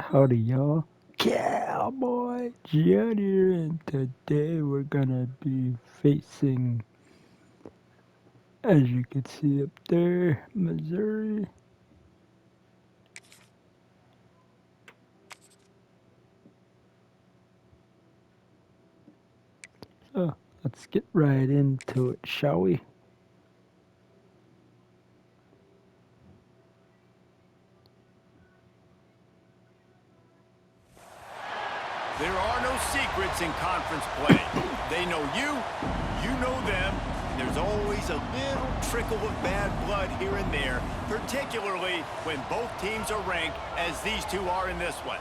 Howdy, y'all. Cowboy John here, and today we're gonna be facing, as you can see up there, Missouri. So let's get right into it, shall we? There are no secrets in conference play. They know you, you know them, and there's always a little trickle of bad blood here and there, particularly when both teams are ranked as these two are in this one.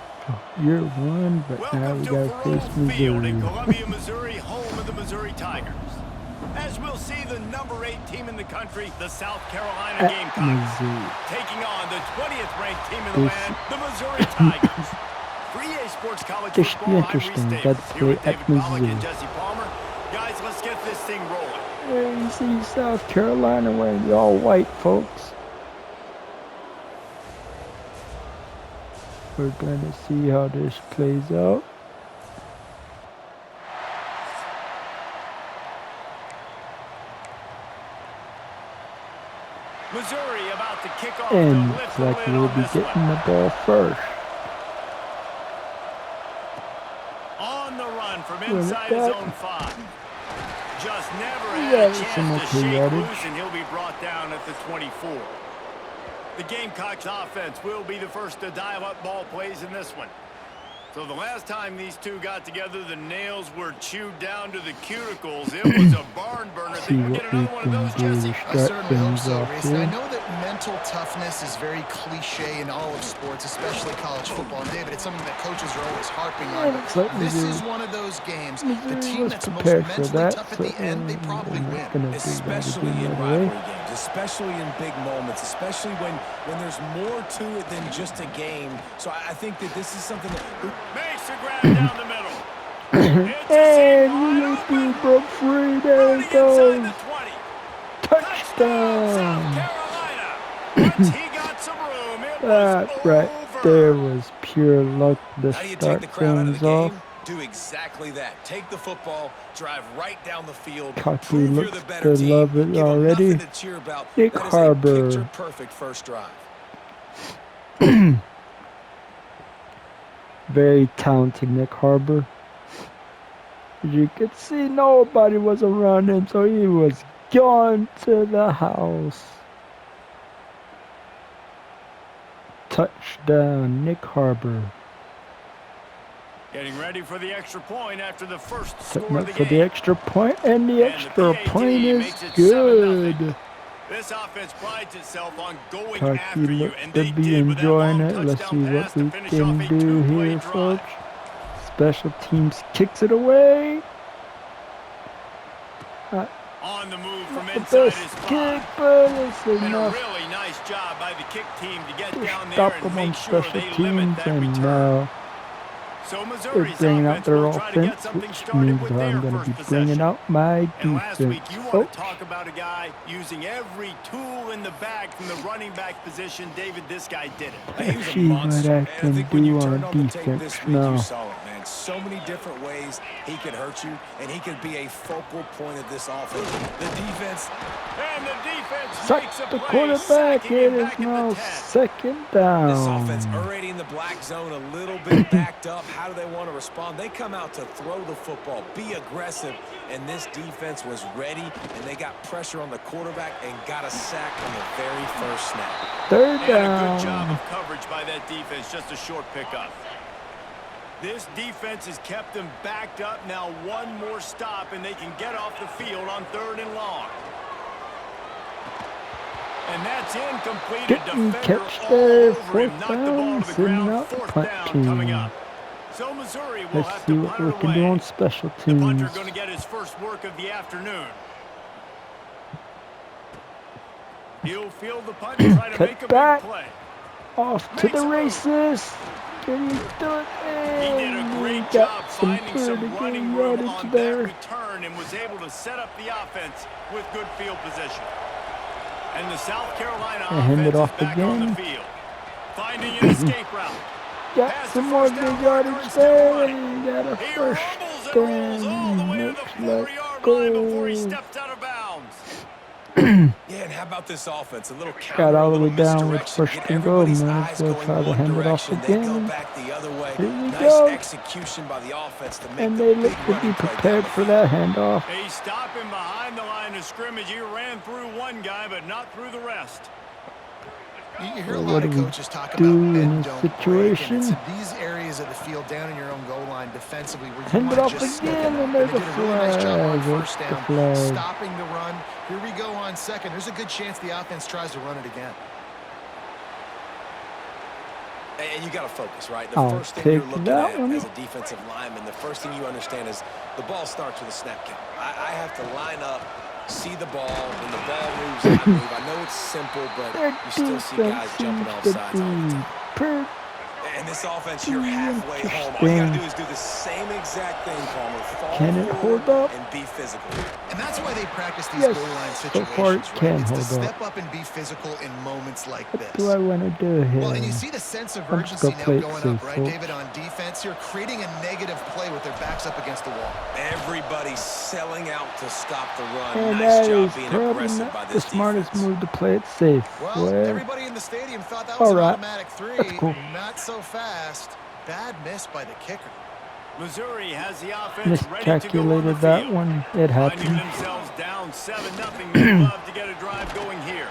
Year one, but now Welcome we to gotta Faurot face Field in Missouri. Columbia, Missouri, home of the Missouri Tigers. As we'll see the number 8 team in the country, the South Carolina At Gamecocks, Missouri. taking on the 20th ranked team in the This land, the Missouri Tigers. For EA Sports College this should be Football, I'm interesting. Reese Got Davis, to here play with David at Pollack Missouri. and Jesse Palmer. Guys, let's get this thing rolling. There you see South Carolina wearing the all white, folks. We're gonna see how this plays out. Missouri about to kick off And to looks lift the like lid we'll on be this getting one. the ball first. On the run from Run it inside his back. own 5. Just never We had a got some chance to okay shake yardage. loose, and he'll be brought down at the 24. The Gamecocks offense will be the first to dial up ball plays in this one. So the last time these two got together, the nails were chewed down to the cuticles. It was a barn burner. See Think we what get we another one of can those, do Jesse? to I start certainly hope things so, off Reese. And I here. know that mental toughness is very cliche in all of sports, especially college football. And David, it's something that coaches are always harping on. Looks like This is Missouri, one of those games. The Missouri team was that's most prepared for mentally that, tough at so the end, they probably they're win. not gonna do that Especially again in right away. rivalry games, especially in big moments, especially when there's more to it than just a game. So I think that this is something that... Makes a grab down the middle. And Yapu broke free. There Running it inside goes. the 20. Touchdown. South Carolina. Once he got some room, it was That right over. there was pure luck to How do you take start the crowd out of things the game? off. Do exactly that. Take the football, drive right down the field, Cocky prove you're looks the better to team, love it give them already. nothing to cheer about. Nick That is Harbor. a picture-perfect first drive. Very talented Nick Harbor. As you could see, nobody was around him, so he was gone to the house. Touchdown, Nick Harbor. Getting ready for the extra point after the first Setting score of up the for the game. extra point, and the And the extra PAT point is makes it 7-0. good. This offense prides itself on going Cocky after you, looks and to they be did with that enjoying long it. Let's see touchdown what pass to we finish can off a do two-play here, drive. folks. Special teams kicks it away. On the move from The inside best his kick, 5. but it's And a enough really nice job by the kick team to get to down there stop and them make on sure special they limit teams, that and return. now So they're Missouri's bringing out offense their will try to get offense, something which started means with I'm their going to first be bringing possession. out my And last week, defense, you want folks. to talk about a guy using every tool in the bag from the running back position. David, this guy did it. He was a See what monster. I And can think when you do turned on on the tape defense this week, now. you saw it, man. So many different ways he could hurt you, and he could be a focal point of this offense. The defense... And the defense Sack makes a the play, quarterback. sacking It him is back at now the 10. second This offense down. already in the black zone, a little bit backed up. How do they want to respond? They come out to throw the football, be aggressive, and this defense was ready, and they got pressure on the quarterback and got a sack on the very first snap. Third And a good job down. of coverage by that defense, just a short pickup. This defense has kept them backed up. Now one more stop, and they can get off the field on 3rd and long. And that's incomplete. Didn't A defender catch all there. over him. Fourth Knocked the ball down. to the Sending ground. out the 4th punt down coming team. up. So Missouri will Let's have see to what punt we it can do away. on special The punter teams. going to get his first work of the afternoon. He'll field the punt and try to Cut make a back. big play. Off to Makes the a move. races. Can he do it? He did a And he great job got some finding pretty some good running room yardage on there. that return and was able to set up the offense with good field position. And the South Carolina And hand offense it is off back on the again. field. Finding an escape route. Got Pass some to more first good down yardage marker instead of there. running. Got a He first rumbles and rolls all the down. way to the Looks 4-yard like line before he goal. steps out of bounds. Yeah, and how about this offense? A little Got counter, a all the little way down with misdirection. first Get and goal. everybody's Might as eyes well going try to one hand it off direction. They go again. back the other way. Here we Nice go. execution by the offense to make And the they big look to be running play down prepared the for field. that handoff. He's stopping behind the line of scrimmage. He ran through one guy, but not through the rest. You hear a So lot what of do we coaches talk do about in bend, this don't break, and situation? it's in these areas of the field down in your own goal line defensively where you Hand it might off just stick again, them and up. And there's they a did a really nice job on flag. first The down, flag. stopping the run. Here we go on second. There's a good chance the offense tries to run it again. And you got to focus, right? The I'll first thing you're take looking that at one. as a defensive lineman, the first thing you understand is the ball starts with a snap count. I have to line up, see the ball. When the ball moves, I move. I know it's simple, but Their you still see guys defense jumping seems off to sides all the be time. pretty And this offense, you're halfway home. All you got to do is do the same exact thing, Palmer. Fall Can it forward hold up? and be physical. And that's why they practice these Yes, goal line so situations, far it right? can It's to hold up. step up and be physical in moments like What do I this. want to do here? Well, and you see the sense of I'm just gonna urgency now play it going safe, up, right, folks. David, on defense here, creating a negative play with their backs up against the wall. Everybody selling out to stop the run. And Nice that job is being probably aggressive by not the this smartest defense. move to play it safe. Well, Well, everybody in the stadium thought that was an alright. automatic three. That's cool. Not so fast. Bad miss by the kicker. Missouri has the offense ready to go on the miscalculated that field. one. It Finding happened. themselves down 7-0, they love to get a drive going here.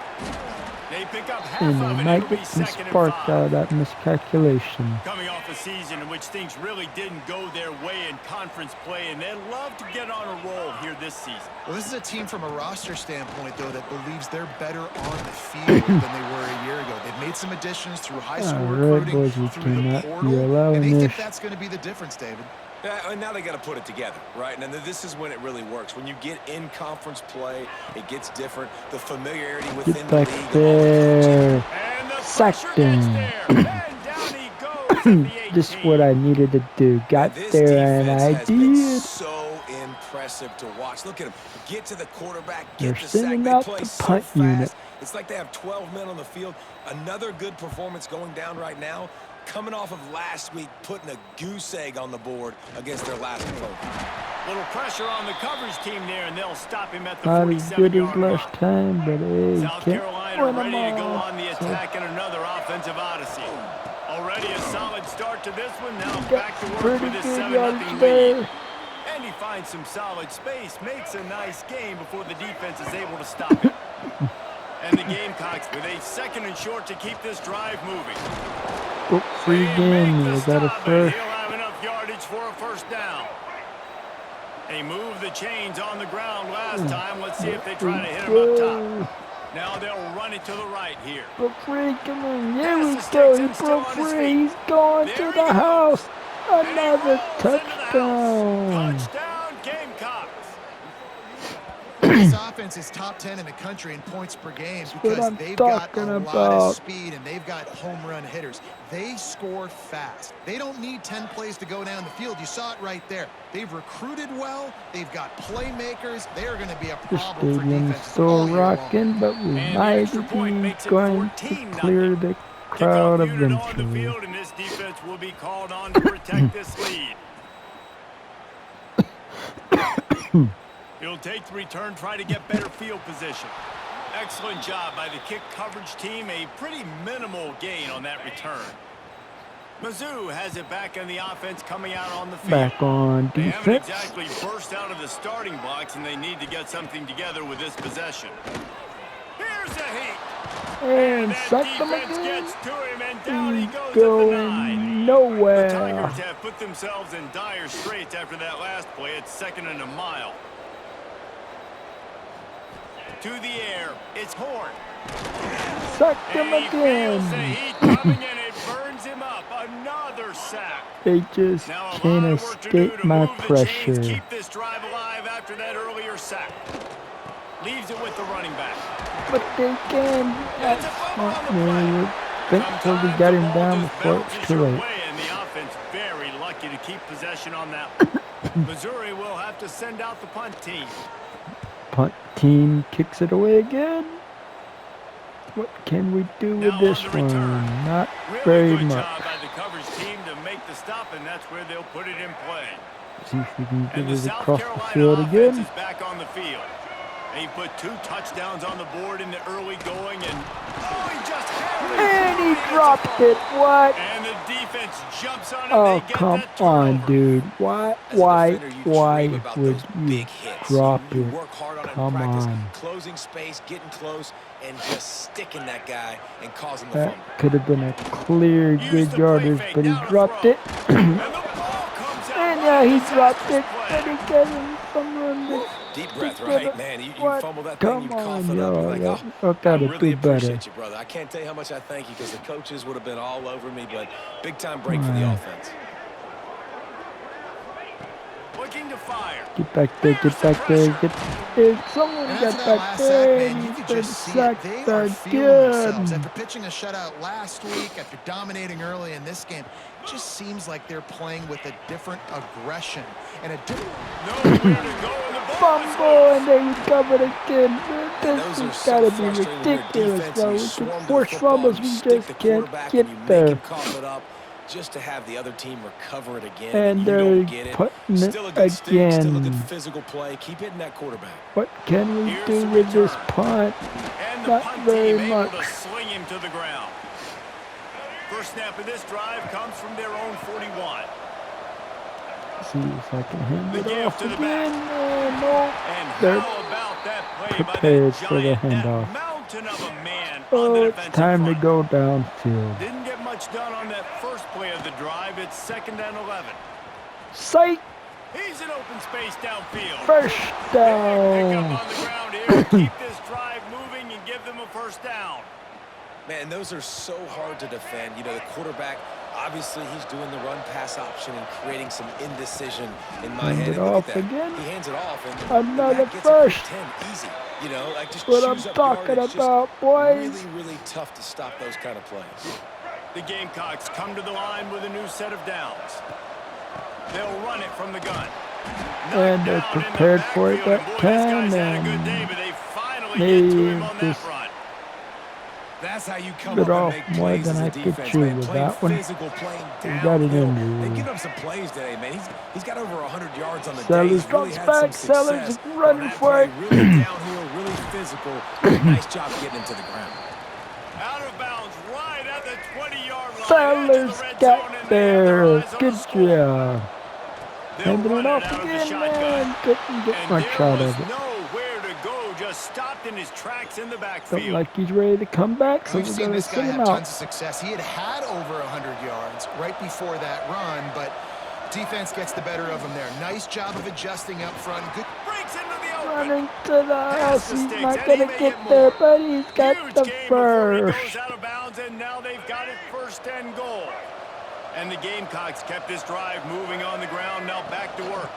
They pick up half And of they it. might It'll be get some 2nd and spark 5. out of that miscalculation. Coming off a season in which things really didn't go their way in conference play, and they love to get on a roll here this season. Well, this is a team from a roster standpoint, though, that believes they're better on the field than they were a year ago. They've made some additions through high school Alright, recruiting, boys, we through the cannot be portal, allowing and they think this. that's going to be the difference, David. Yeah, and now they got to put it together, right? And then this is when it really works. When you get in conference play, it gets different. The familiarity within Get the back league. there. And the Sack pressure gets them. there. And down he goes at the 18. Just what I needed to do. Got This there and defense I has been did. so impressive to watch. Look at them. Get to the quarterback, They're get the sack. sending They out play the so punt fast. unit. It's like they have 12 men on the field. Another good performance going down right now. Coming off of last week, putting a goose egg on the board against their last opponent. Little pressure on the coverage team there, and they'll stop him at the Not as good as 47-yard line. last time, but hey, South can't Carolina win ready them to go all. on the attack in another offensive odyssey. Already a solid start to this one. Now Got back to work pretty with this good 7-0 yardage lead. there. And he finds some solid space, makes a nice game before the defense is able to stop him. And the Gamecocks with a 2nd and short to keep this drive moving. Oh, free They game. make the We got a stop, and first. he'll have enough yardage for a first down. They moved the chains on the ground last time. Let's see if they try to hit him up top. Now they'll run it to the right here. Broke free, come on. There Pass we to go. Stetson, He still broke on his free. feet. He's going There to he the goes. house. And he Another rolls into the house. touchdown. Touchdown, Gamecocks. This offense is top 10 in the country in points per game what because I'm they've got a talking lot about. of speed and they've got home run hitters. They score fast. They don't need 10 plays to go down the field. You saw it right there. They've recruited well. They've got playmakers. They are going to be a The problem for stadium's defenses still all year long. rocking, but we And the might extra point be makes it going to 14-0. clear the crowd Kickoff unit on the eventually. field, and this defense will be called on to protect this lead. He'll take the return, try to get better field position. Excellent job by the kick coverage team. A pretty minimal gain on that return. Mizzou has it back in the offense coming out on the field. Back on They haven't defense. exactly burst out of the starting blocks, and they need to get something together with this possession. Here's a heat. And That suck them defense again. gets to him, and down he He's goes at the 9. going The nowhere. Tigers have put themselves in dire straits after that last play. It's 2nd and a mile. To the air. It's Horn. Suck them And he feels the again. heat coming, and it burns him up. Another sack. They just Now a can't lot of work to do escape to my move the chains, pressure. keep this drive alive after that earlier sack. Leaves it with the running back. But they can. It's a fumble on the play. Thankfully, we Sometimes got the him ball down just before bounces it's too your late. way, and the offense very lucky to keep possession on that one. Missouri will have to send out the punt team. Punt team kicks it away again. What can we do with Now this on the one? return. Not Really very good much. job by the coverage team to make the stop, and that's where they'll put it in play. See if we can And get the it South across the Carolina field offense again. is back on the field. And he put 2 touchdowns on the board in the early going, and he just had it. And he It's a dropped fumble. it. What? And the defense jumps on it. Oh, They get come that on, turnover. dude. Why As a defender, you dream about would those you big hits. drop You it? work hard on it in Come practice, on. closing space, getting close, and just sticking that guy and causing the That fumble. could have been a clear Use good the play yardage, fake, but he down to dropped throw. it. And the ball comes out. And What a he dropped disastrous it. play. And he got him some run. Deep breath, right, man? You What? fumble that thing, you Come cough on, it up. You're yo. like, I I gotta really do better. appreciate you, brother. I can't tell you how much I thank you because the coaches would have been all over me, but big-time break for the Right. offense. Looking to fire. Get back there, get back there, get there. Someone And got after that back last sack, there. man, And you he's could been just see it. sacked They are feeling themselves. again. After pitching a shutout last week, after dominating early in this game, it just seems like they're playing with a different aggression and a different... Nowhere to go, and the ball is Fumble, loose. and they recovered again. And This those are has so gotta be frustrating when your ridiculous, defense bro. and you We swarm can to the force football, fumbles, you we stick just the can't quarterback get and you make there. him cough it up just to have the other team recover it again. And you they're don't get it. putting it Still a good stick, still a good again. physical play. Keep hitting that quarterback. What can we Here's do the with this return. punt? And the Not punt very team able much. to sling him to the ground. First snap of this drive comes from their own 41. See if I can hand The it give off to the again. back. No. And They're how about that play by prepared that for the giant, handoff. that mountain of a man on Oh, the it's defensive time to front. go downfield. Didn't get much done on that first play of the drive. It's 2nd and 11. Sight! He's in open space downfield. First Pick down. up on the ground here. Keep this drive moving and give them a first down. Man, those are so hard to defend. You know, the quarterback, obviously, he's doing the run-pass option and creating some indecision in my Hand head. it And look off at that. again. He hands it off, and Another the back gets first. a quick 10, easy. You know, like just What I'm chews up talking yardage. about, Just boys. really, really tough to stop those kind of plays. The Gamecocks come to the line with a new set of downs. They'll run it from the gun. And they're Knocked down in the prepared for it backfield, that and boy, time, This guy's had a good and day, but they finally they get to him on that just run. That's how you come bit up off and make more plays than as a I could defense, chew man. with Playing that one. physical, playing We got it downhill. in They there. give him some plays today, man. He's got over 100 yards on the day. Sellers He's really drops had back. some Sellers success running on that for play. it. Really downhill, really physical. Nice job getting him to the ground. Out of bounds, right at the 20-yard line. Sellers Edge of the red zone, got and they have there. their eyes on Good the score. job. They'll Handing run it off out of the again, shotgun. man. Couldn't get And much there out was of it. nowhere to go, just stopped in his tracks in the backfield. Don't like he's ready to come back, so We've we're seen going to this guy send him have out. tons of success. He had over 100 yards right before that run, but defense gets the better of him there. Nice job of adjusting up front. Good. Breaks into the open. Running to the house. He's mistakes, not and going he to may get get there, more. but he's got Huge the game before he first. goes out of bounds, and now they've got it 1st and goal. And the Gamecocks kept this drive moving on the ground. Now back to work.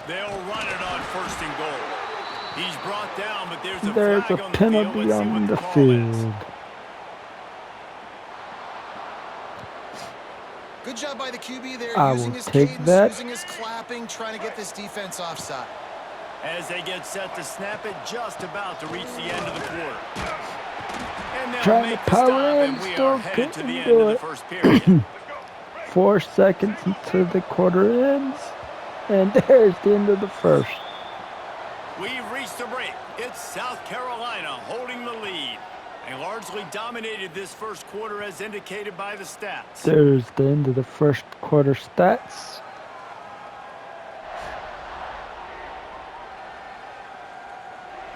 They'll run it on 1st and goal. He's brought down, but there's a There's flag a on the field. penalty Let's see on what the call is. field. Good job by the QB there, I using will his take cadence, that. using his clapping, trying to get this defense offside. As they get set to snap it, just about to reach the end of the quarter. And they'll Trying to make the power stop, in, and we still are headed to couldn't the end do of the it. first period. 4 seconds until the quarter ends. And there's the end of the first. We've reached the break. It's South Carolina holding the lead. They largely dominated this first quarter as indicated by the stats. There's the end of the first quarter stats.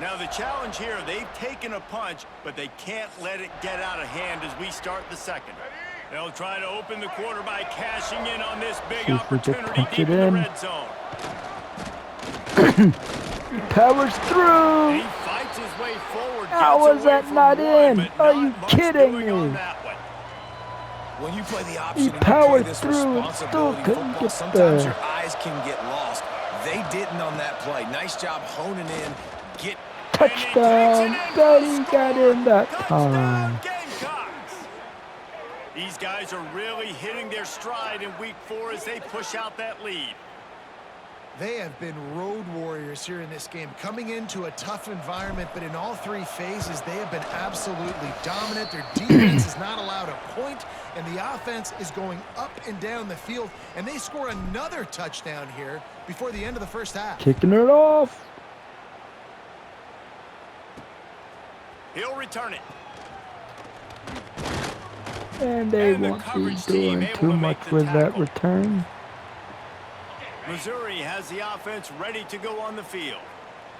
Now the challenge here, they've taken a punch, but they can't let it get out of hand as we start the second. They'll try to open the quarter by cashing in on this big See if we can opportunity punch deep it in the in. red zone. He powers And through. he fights his way forward. How gets was away that from not one, in? but Are not you much kidding doing on me? that one. When you play the option and you powered play this through and still responsibility couldn't football, get sometimes there. your eyes can get lost. They didn't on that play. Nice job honing in. Get Touchdown. But he got in that Touchdown, time. Gamecocks. These guys are really hitting their stride in week 4 as they push out that lead. They have been road warriors here in this game, coming into a tough environment, but in all three phases, they have been absolutely dominant. Their defense is not allowed a point, and the offense is going up and down the field, and they score another touchdown here before the end of the first half. Kicking it off. He'll return it. And they And the won't be coverage team doing able too to much make the with that tackle. return. Missouri has the offense ready to go on the field.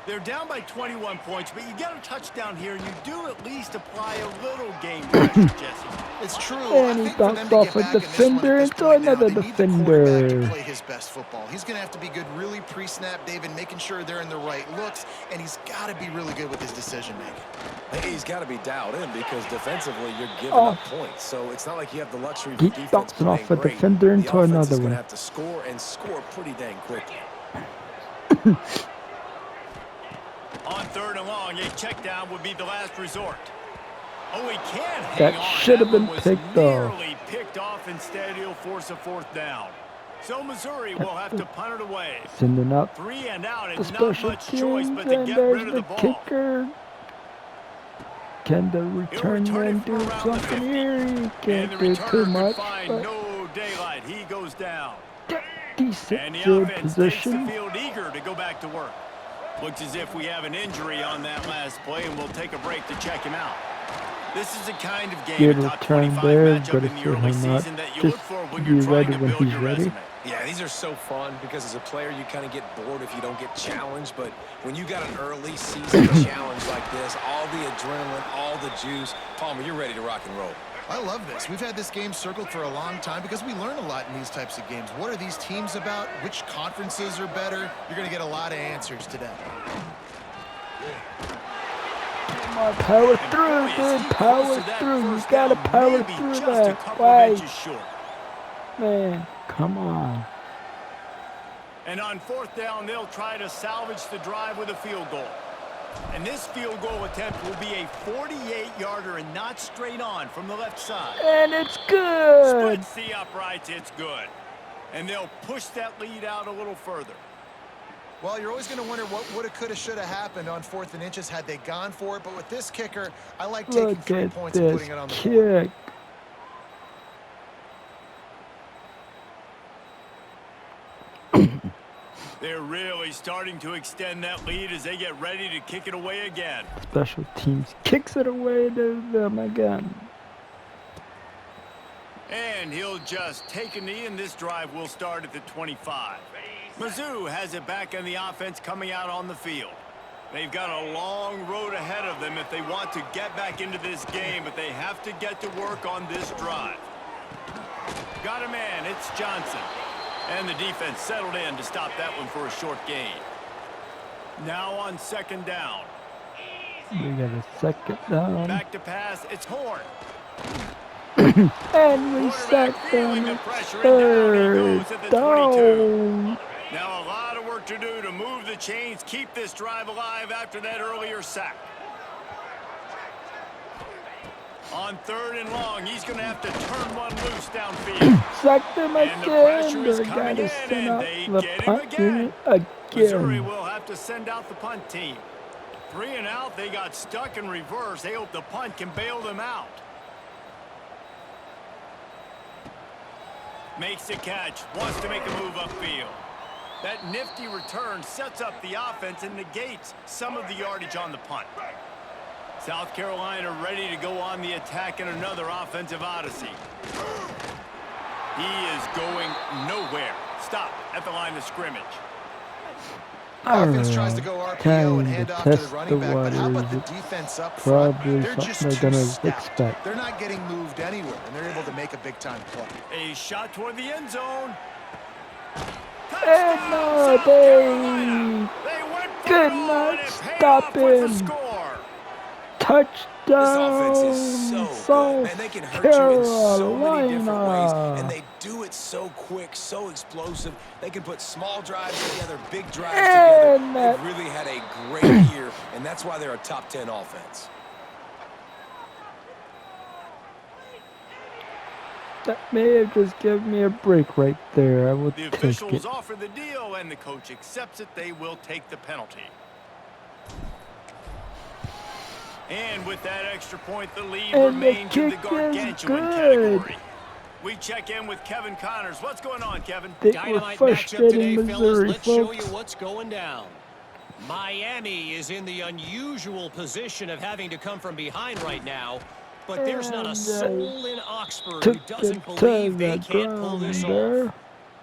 They're down by 21 points, but you get a touchdown here, and you do at least apply a little game pressure, Jesse. It's true. And I he think for them bounced to off get a back in this one at defender this into point now, another they need the quarterback to defender. play his best football. He's going to have to be good really pre-snap, David, making sure they're in the right looks, and he's got to be really good with his decision-making. He's got to be dialed in because defensively you're giving Oh. up points. So it's not like you have the luxury for Keep defense bouncing playing off a great. defender into the offense another is going one. to have to score and score pretty dang quickly. On 3rd and long, a check down would be the last resort. Oh, he can hang That on. should have That been one was picked off. nearly picked off. Instead, he'll force a 4th down. So Missouri will have to punt it away. Sending up 3 and out, the and not special much choice teams, but to and get there's rid of the the ball. kicker. Can the return return it man from do around the something 50. here? He And can't the do returner too could much, find but no daylight. He goes down. decent And the field offense takes the position. field eager to go back to work. Looks as if we have an injury on that last play, and we'll take a break to check him out. This is the kind of game, Good a top return 25 there, matchup but in if the you're early not, season that you look just for when be you're trying ready to when build he's your ready. resume. Yeah, these are so fun because as a player you kind of get bored if you don't get challenged, but when you got an early season challenge like this, all the adrenaline, all the juice, Palmer, you're ready to rock and roll. I love this. We've had this game circled for a long time because we learn a lot in these types of games. What are these teams about? Which conferences are better? You're going to get a lot of answers today. Come on, power through, dude. Power through. You gotta power through that. Why? Short. Man, come on. And on 4th down, they'll try to salvage the drive with a field goal. And this field goal attempt will be a 48-yarder and not straight on from the left side. And it's good. Splits the uprights, it's good. And they'll push that lead out a little further. Well, you're always going to wonder what woulda, coulda, shoulda happened on 4th and inches had they gone for it. But with this kicker, I like taking Look 3 at points and this putting it on the board. kick. They're really starting to extend that lead as they get ready to kick it away again. Special teams kicks it away to them again. And he'll just take a knee, and this drive will start at the 25. Mizzou has it back on the offense coming out on the field. They've got a long road ahead of them if they want to get back into this game, but they have to get to work on this drive. Got a man, it's Johnson. And the defense settled in to stop that one for a short gain. Now on 2nd down. We got a 2nd down. Back to pass, it's Horn. And we Quarterback sack feeling them the at pressure, and down he 3rd goes at the down. Now a lot of work to do to move the chains, keep this drive alive after that earlier sack. On 3rd and long, he's going to have to turn one loose downfield. Sack them And the again. pressure is They coming gotta in, send and out they the get him punt again. unit Missouri again. will have to send out the punt team. 3 and out, they got stuck in reverse. They hope the punt can bail them out. Makes the catch, wants to make a move upfield. That nifty return sets up the offense and negates some of the yardage on the punt. South Carolina ready to go on the attack in another offensive odyssey. He is going nowhere. Stop at the line of scrimmage. Offense tries to go RPO and Time hand to off to the test running the back, but how about the waters. defense up front? Probably They're just something too they're gonna stout. expect. They're not getting moved anywhere, and they're able to make a big-time play. A shot toward the end zone. And no, South Carolina. they They went for could it all, not and it paid stop off with the him. score. This offense Touchdown, is so good, South man. They can hurt you in so many different ways, and Carolina. they do it so quick, so explosive. They can put small drives together, big drives And together. that- They've really had a great year, and that's why they're a top 10 offense. That may have just given me a break right there. I will The take officials it. offer the deal, and the coach accepts it. They will take the penalty. And with that extra point, the lead And the remains in the kick is gargantuan good. category. We check in with Kevin Connors. What's going on, Kevin? They were Dynamite matchup frustrating today, fellas. Missouri, Let's show you folks. what's going down. Miami is in the unusual position of having to come from behind right now, but there's not a And soul in Oxford took who it doesn't to believe they the can't pull this off. grounder.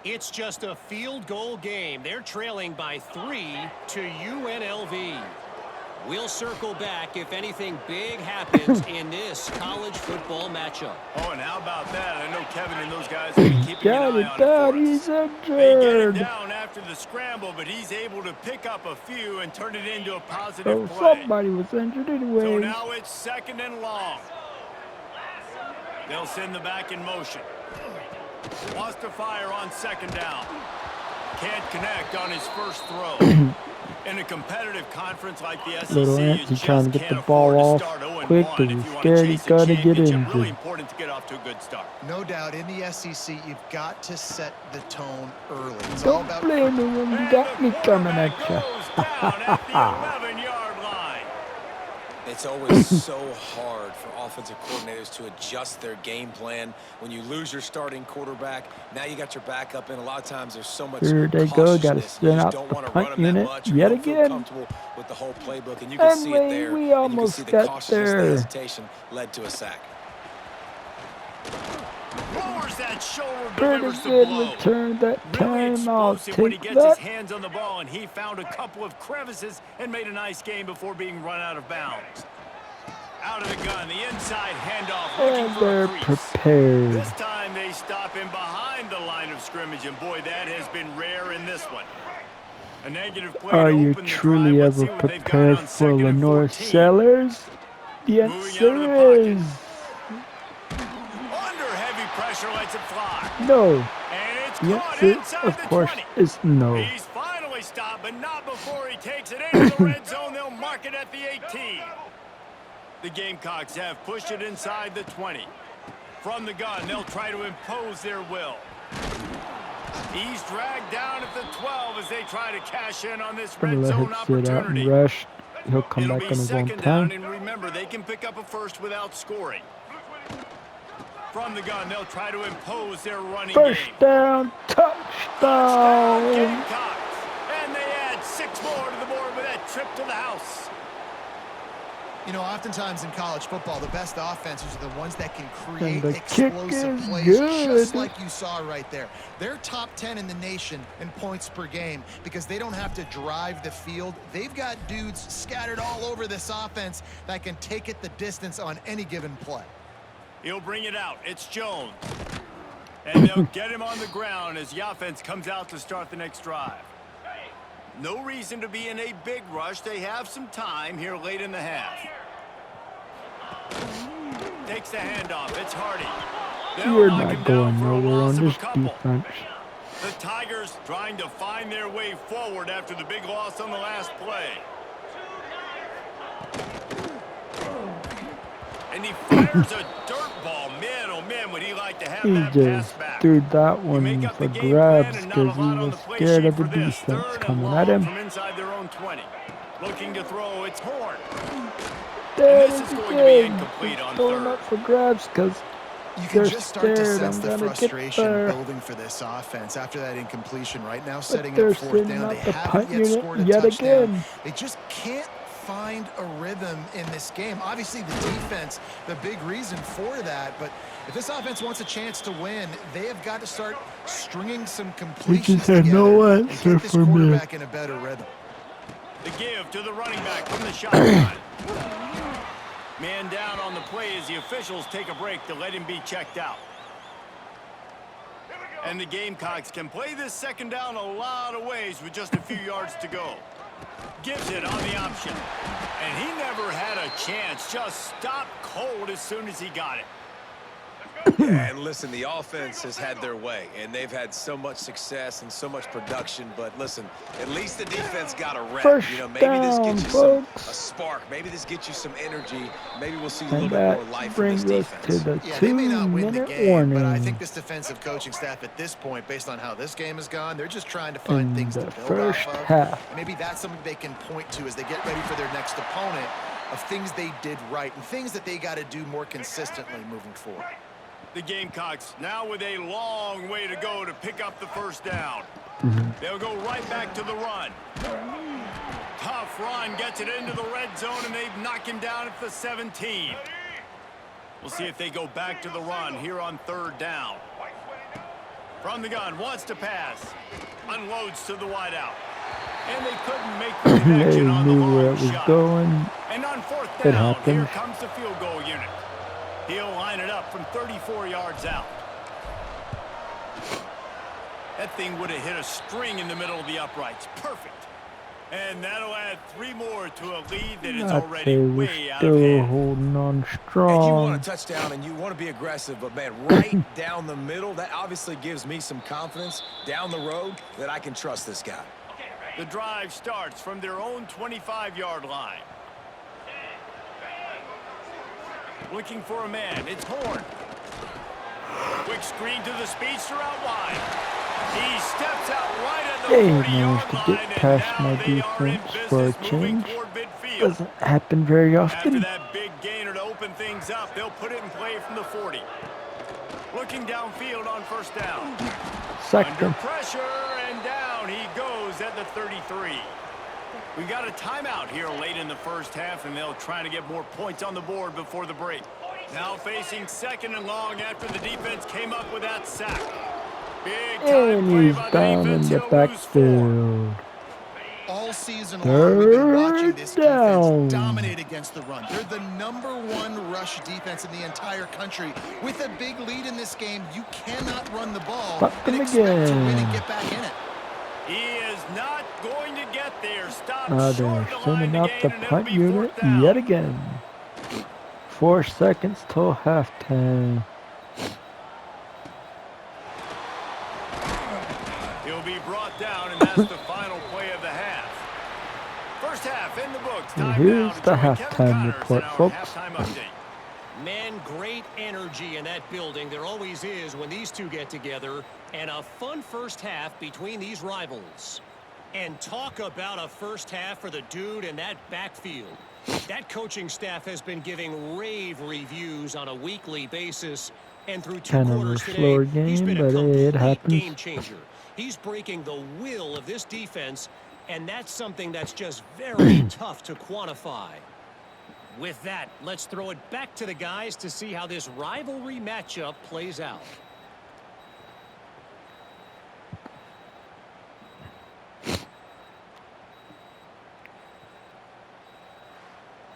It's just a field goal game. They're trailing by 3 to UNLV. We'll circle back if anything big happens in this college football matchup. Oh, and how about that? I know Kevin and those guys have been keeping an Got eye it on down. it for He's us. They get him injured. down after the scramble, but he's able to pick up a few and turn it into a So positive play. somebody was injured So anyway. now it's 2nd and long. They'll send the back in motion. Wants to fire on 2nd down. Can't connect on his first throw. In a competitive conference like the SEC, Little you Anthony just trying to get can't the ball afford to off start 0-1 quick if because you he's want to scared he's chase a gonna get championship. Really injured. important to get off to a good start. No doubt, in the SEC, you've got to set the tone early. It's all Don't about blame me when you got me coming at Quarterback you. goes down at the 11-yard line. It's always so hard for offensive coordinators to adjust their game plan. When you lose your starting quarterback, now you got your backup in. A lot of times there's so much Here they go. Got to cautiousness. You send just out don't the want to run punt them that unit much. Or yet don't feel again. comfortable with the whole playbook. And you can see it And there. we And you can almost see the got cautiousness, the there. hesitation led to a sack. Lowers that shoulder, Pretty delivers the good blow. return that Really time. I'll explosive when he take gets his that. hands on the ball, and he found a couple of crevices and made a nice game before being run out of bounds. Out of the gun, the inside handoff, looking And for a they're crease. prepared. This time they stop him behind the line of scrimmage, and boy, that has been rare in this one. A negative play Are to you open the truly drive. Let's ever see what they've got prepared on for 2nd and Lenore 14. Sellers? Yes, Moving out of the there pocket. is. Under heavy pressure, lets it fly. No. And it's The caught answer, inside of the course, 20. is no. He's finally stopped, but not before he takes it into the red zone. They'll mark it at the 18. The Gamecocks have pushed it inside the 20. From the gun, they'll try to impose their will. He's dragged down at the 12 as they try to cash in on this Gonna red let zone him sit out opportunity. and rush. He'll come It'll back be on his own 2nd down, time. and remember, they can pick up a first without scoring. From the gun, they'll try to impose their running First game. down, Touchdown, touchdown. Gamecocks. And they add 6 more to the board with that trip to the house. You know, oftentimes in college football, the best offenses are the ones that can create the kick explosive is plays, good. just like you saw right there. They're top 10 in the nation in points per game because they don't have to drive the field. They've got dudes scattered all over this offense that can take it the distance on any given play. He'll bring it out. It's Jones. And they'll get him on the ground as the offense comes out to start the next drive. No reason to be in a big rush. They have some time here late in the half. Takes the handoff. It's Hardy. They'll You're knock not him down going for a nowhere loss on of a this couple. defense. The Tigers trying to find their way forward after the big loss on the last play. And he fires a dirt ball. Man, oh man, would he like to have He that pass just back. threw that You make one up for the game grabs plan and not because a he lot on was the play scared sheet of the for this. defense 3rd and coming long at him. from inside their own 20. Looking to throw, it's Horn. There And it this is is going to be again. incomplete on Throwing 3rd. up for grabs because You can they're just start to scared sense I'm the gonna get frustration there. building for this offense after that incompletion. Right now, But setting they're up 4th sending down. out They the haven't punt yet unit scored a yet touchdown. again. They just can't find a rhythm in this game. Obviously, the defense, the big reason for that. But if this offense wants a chance to win, they have got to start stringing some completions had together no and answer get this for me. quarterback in a better rhythm. The give to the running back from the shotgun. Man down on the play as the officials take a break to let him be checked out. And the Gamecocks can play this 2nd down a lot of ways with just a few yards to go. Gives it on the option. And he never had a chance. Just stopped cold as soon as he got it. Yeah, and listen, the offense has had their way, and they've had so much success and so much production. But listen, at least the defense got a rep. First You know, maybe this down, gets you folks. a spark. Maybe this gets you some energy. Maybe we'll see a little And bit more that life from this brings us to defense. the Yeah, they may not win the 2-minute game, but I warning. think this defensive coaching staff at this point, based on how this game has gone, they're just trying to find In things to the build first off of. half. And maybe that's something they can point to as they get ready for their next opponent, of things they did right and things that they got to do more consistently moving forward. The Gamecocks now with a long way to go to pick up the first down. They'll go right back to the run. Tough run, gets it into the red zone, and they knock him down at the 17. We'll see if they go back to the run here on third down. From the gun, wants to pass. Unloads to the wideout. And they couldn't make the They connection on the knew where long it was shot. going. And on fourth It down, here happened. comes the field goal unit. He'll line it up from 34 yards out. That thing would have hit a string in the middle of the uprights. Perfect. And that'll add 3 more to a lead that is I'd already say we're way out of still hand. holding on And you strong. want a touchdown and you want to be aggressive, but man, right down the middle, that obviously gives me some confidence down the road that I can trust this guy. The drive starts from their own 25-yard line. Looking for a man. It's Horn. Quick screen to the speedster out wide. He steps out right at the They 40-yard managed to line, get and past now my they are in defense for a business moving change. toward midfield. Doesn't happen very After often. that big gainer to open things up, they'll put it in play from the 40. Looking downfield on first down. Sacked Under him. pressure, and down he goes at the 33. We got a timeout here late in the first half, and they'll try to get more points on the board before the break. Now facing second and long after the defense came up with that sack. Big time And play he's by the down in defense. the He'll lose 4. backfield. All season long, we've been watching this Third down. defense dominate against the run. They're the #1 rush defense in the entire country. With a big lead in this game, you cannot run the ball Fuck and them expect to win again. and get back in it. He is not going to get there. Stop Now short they're of the line sending to out gain, the and it'll punt be unit fourth down. yet again. 4 seconds till halftime. He'll be brought down, and that's the final play of the half. First half in the books. And Time here's now to the join Kevin halftime Connors report, in our folks. halftime update. Man, great energy in that building. There always is when these two get together. And a fun first half between these rivals. And talk about a first half for the dude in that backfield. That coaching staff has been giving rave reviews on a weekly basis. And through 2 Kind of a quarters slower today, he's game, been a but it complete happens. game changer. He's breaking the will of this defense, and that's something that's just very tough to quantify. With that, let's throw it back to the guys to see how this rivalry matchup plays out.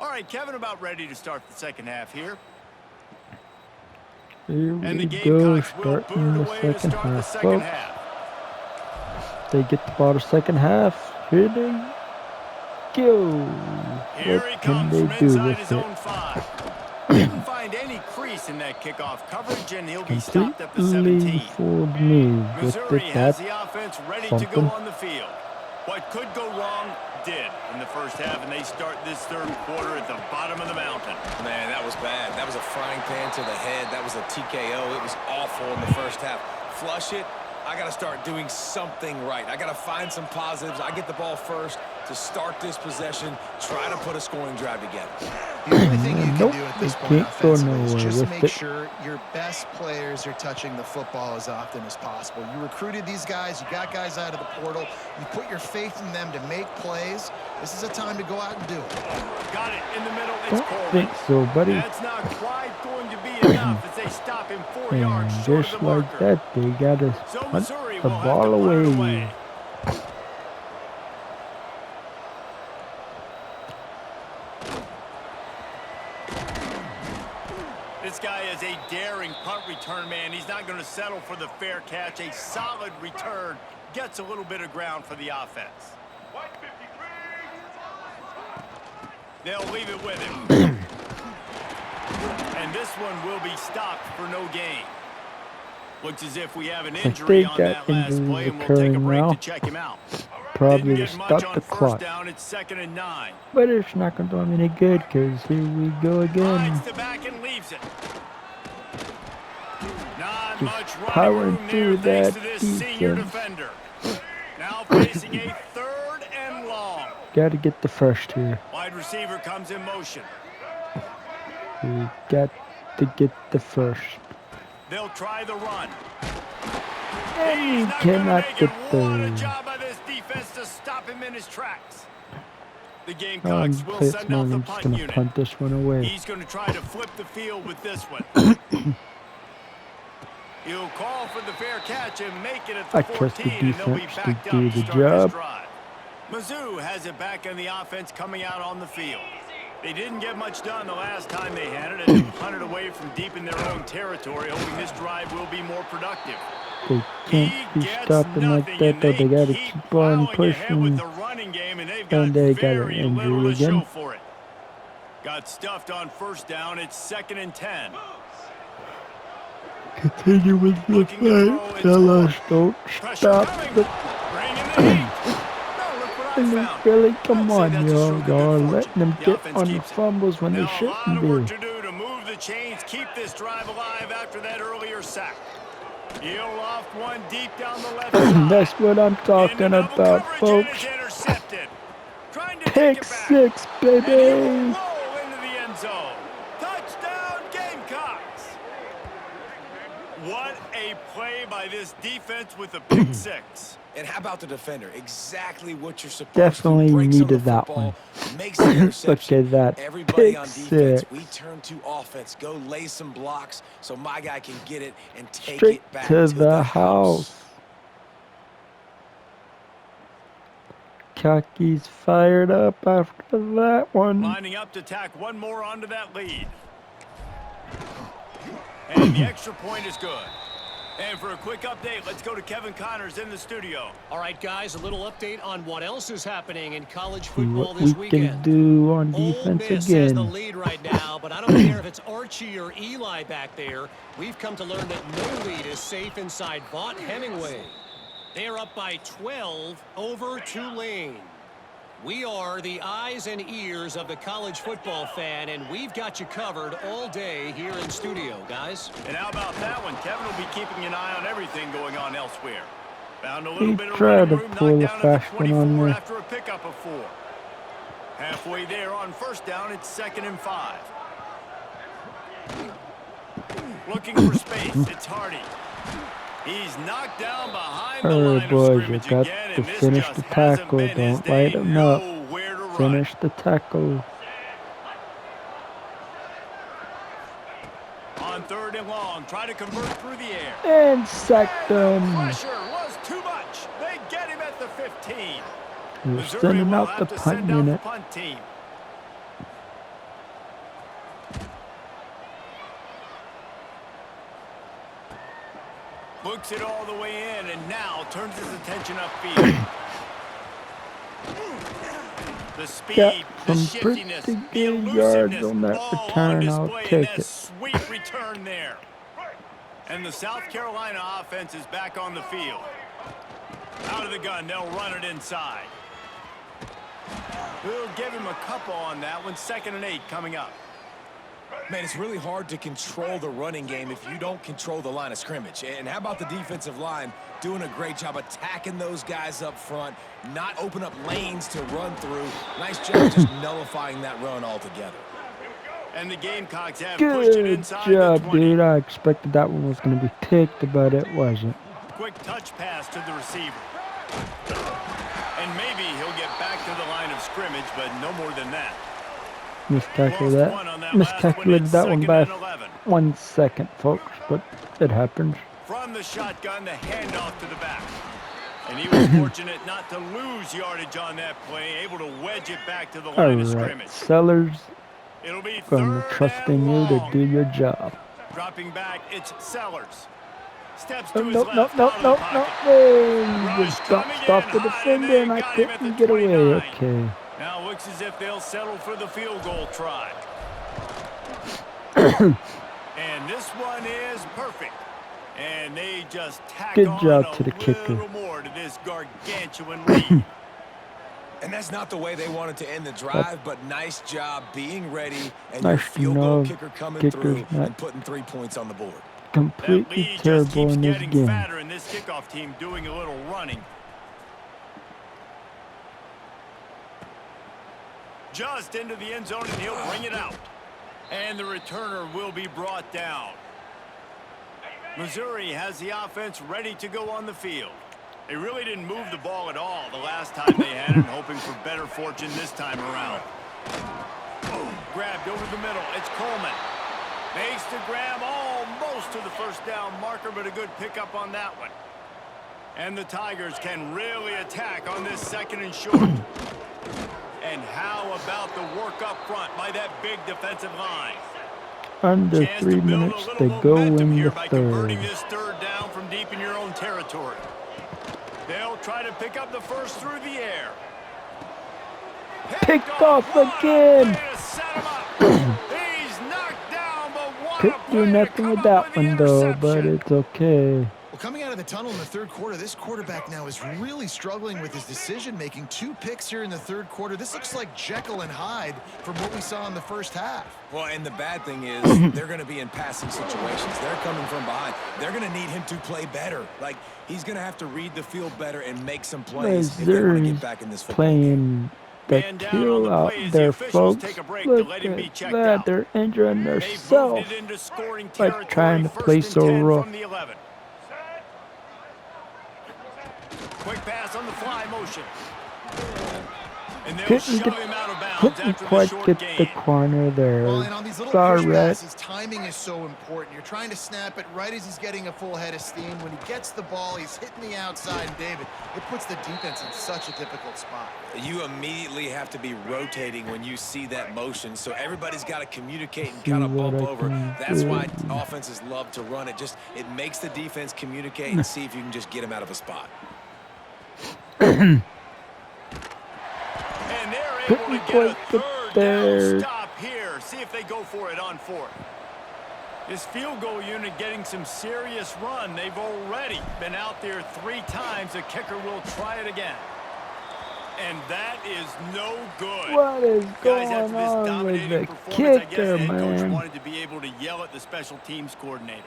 All right, Kevin, about ready to start the second half here. Here And the we go, Gamecocks will boot starting it the away to second start the half, second folks. half. They get the ball to second half. Here they go. Here What he can comes they from do inside with his it? own 5. Didn't find any crease in that kickoff coverage, and he'll be stopped at the Completely 17. fooled me with Missouri it. has That the offense ready to something. go on the field. What could go wrong did in the first half, and they start this third quarter at the bottom of the mountain. Man, that was bad. That was a frying pan to the head. That was a TKO. It was awful in the first half. Flush it. I got to start doing something right. I got to find some positives. I get the ball first to start this possession, try to put a scoring drive together. The only thing you can Nope, do at this you point can't go offensively is nowhere just with make it. sure your best players are touching the football as often as possible. You recruited these guys. You got guys out of the portal. You put your faith in them to make plays. This is a time to go out and do it. Got it in the middle. It's don't Coleman. think so, buddy. That's not quite going to be enough as they stop him 4 yards And short of just the like marker. that, they gotta So punt Missouri the will have ball to punt it away. away. This guy is a daring punt return man. He's not going to settle for the fair catch. A solid return gets a little bit of ground for the offense. They'll leave it with him. And this one will be stopped for no gain. Looks as if we have an I injury think on that that last injury play, is and we'll take a occurring break to now. check him out. Probably Didn't to get much stop on the first clock. down. It's 2nd and 9. But it's not going to do me any good because here we go again. Hides the back and leaves it. Not Just much running powering room through there thanks that to this senior defense. defender. Now facing a 3rd and long. Got to get the first here. Wide receiver comes in motion. We got to get the first. They'll try the run. And He's you not gonna cannot make get it. What a the... job by this defense to stop him in his tracks. The I'm Gamecocks will send out the just punt going to unit. punt this one away. He's going to try to flip the field with this one. He'll call for the fair catch and make it at the I trust the 14, and they'll be defense to backed do up to the start job. this drive. Mizzou has it back on the offense coming out on the field. They didn't get much done the last time they had it, and they punted away from deep in their own territory, hoping this drive will be more productive. They can't be gets stopping like nothing, that, and though. They got to keep keep on plowing ahead with pushing. the running game, and they've got And they got an very little injury to show again. for it. Got stuffed on first down. It's 2nd and 10. Continue with the Looking to throw, fight, it's fellas. Ford. Don't Pressure stop coming. the... Bring in the heat. No, look what I found. Really, come I'd say on, that's a y'all. stroke of Y'all good letting fortune. them The get offense on the keeps it. fumbles when they Now a lot shouldn't of work be. to do to move the chains, keep this drive alive after that earlier sack. He'll loft one deep down the left side. That's what I'm Into talking double about, coverage, and folks. it's intercepted. Trying to take Pick it back. 6, And he will baby. roll into the end zone. Touchdown, Gamecocks. What a play by this defense with a pick 6. And how about the defender? Exactly what you're supposed Definitely to. Breaks on the needed that football, one. makes the interception. Look at that. Everybody Pick on defense, 6. we turn to offense. Go lay some blocks so my guy can get it and take Straight it back to the house. Khakis fired up after that one. Lining up to tack one more onto that lead. And the extra point is good. And for a quick update, let's go to Kevin Connors in the studio. All right, guys, a little update on what else is happening in college See football what this we can weekend. do on Ole defense Miss has the again. lead right now, but I don't care if it's Archie or Eli back there. We've come to learn that no lead is safe inside Vaught Hemingway. They're up by 12 over Tulane. We are the eyes and ears of the college football fan, and we've got you covered all day here in studio, guys. And how about that one? Kevin will be keeping an eye on everything going on elsewhere. Found a He little bit of tried running to room, pull a knocked down at fast the one on 24 there. after a pickup of 4. Halfway there on first down, it's 2nd and 5. Looking for space, it's Hardy. He's knocked down behind the line of Boys, you scrimmage got again, to and this finish just the hasn't tackle. been his Don't light day. him up. Nowhere to run. Finish the tackle. On 3rd and long, try to convert through the air. And sack them. Pressure was too much. They get him at the 15. We're Missouri sending will out have the to punt send out the unit. punt team. Looks it all the way in, and now turns his attention upfield. The speed, Got the some shiftiness, pretty the good yards elusiveness, on that all return. on I'll display in take that it. sweet return there. And the South Carolina offense is back on the field. Out of the gun, they'll run it inside. We'll give him a couple on that one. 2nd and 8 coming up. Man, it's really hard to control the running game if you don't control the line of scrimmage. And how about the defensive line doing a great job attacking those guys up front, not open up lanes to run through. Nice job just nullifying that run altogether. And the Gamecocks have pushed it Good inside job, the 20. dude. I expected that one was going to be picked, but it wasn't. Quick touch pass to the receiver. And maybe he'll get back to the line of scrimmage, but no more than that. Miscalculated Lost one on that. that last one. Miscalculated It's that one 2nd by and 11. 1 second, folks, but it happens. From the shotgun, the handoff to the back. And he was fortunate not to lose yardage on that play, able to wedge it back to the All line of right, scrimmage. Sellers, It'll be I'm 3rd trusting and you to long. do your job. Dropping back, it's Sellers. Steps to No, his no, no, left, no, out of no, the no, pocket. no. Rush Just coming stopped off in the hot, and defender they and I got him at couldn't the get away. 29. Okay. Now looks as if they'll settle for the field goal try. And this one is perfect. And they just tack Good on job a to the kicker. little more to this gargantuan lead. And that's not the way they wanted to end the drive, but nice job being ready and your Nice to field goal know kicker coming kicker's through not and putting 3 points on the board. That completely lead just terrible keeps in this getting game. fatter, and this kickoff team doing a little running. Just into the end zone, and he'll bring it out. And the returner will be brought down. Missouri has the offense ready to go on the field. They really didn't move the ball at all the last time they had it, hoping for better fortune this time around. Grabbed over the middle. It's Coleman. Makes the grab almost to the first down marker, but a good pickup on that one. And the Tigers can really attack on this second and short. And how about the work up front by that big defensive line? Under Chance 3 to build a minutes little to go momentum in here the by converting third. this third down from deep in your own territory. They'll try to pick up the first through the air. Picked off again. He's knocked down, but what Couldn't a do play to nothing come with up that with the one though, but interception. it's okay. Well, coming out of the tunnel in the third quarter, this quarterback now is really struggling with his decision-making. 2 picks here in the third quarter. This looks like Jekyll and Hyde from what we saw in the first half. Well, and the bad thing is they're going to be in passing situations. They're coming from behind. They're going to need him to play better. Like, he's going to have to read the field better and make some plays if they want to Missouri's get back in this football game. playing the Man down on kill the out play as the there, officials folks. take a break to Look let him be at checked that. out. They're injuring They've themselves moved it into scoring by territory. trying to First play and so 10 rough. from the 11. Quick pass on the fly motion. And they'll shove him out of bounds Couldn't after the quite short get gain. the corner there. Well, and on these little Sorry, push Red. passes, timing is so important. You're trying to snap it right as he's getting a full head of steam. When he gets the ball, he's hitting the outside, and David, it puts the defense in such a difficult spot. You immediately have to be rotating when you see that motion, so everybody's got to communicate and kind of bump over. That's why offenses love to run it. Just it makes the defense communicate and see if you can just get him out of a spot. And they're able to Couldn't get a quite get third there. down stop here. See if they go for it on fourth. This field goal unit getting some serious run. They've already been out there 3 times. The kicker will try it again. And that is no good. What is Guys, going after this on with dominating the performance, I guess kicker, the head coach man? wanted to be able to yell at the special teams coordinator.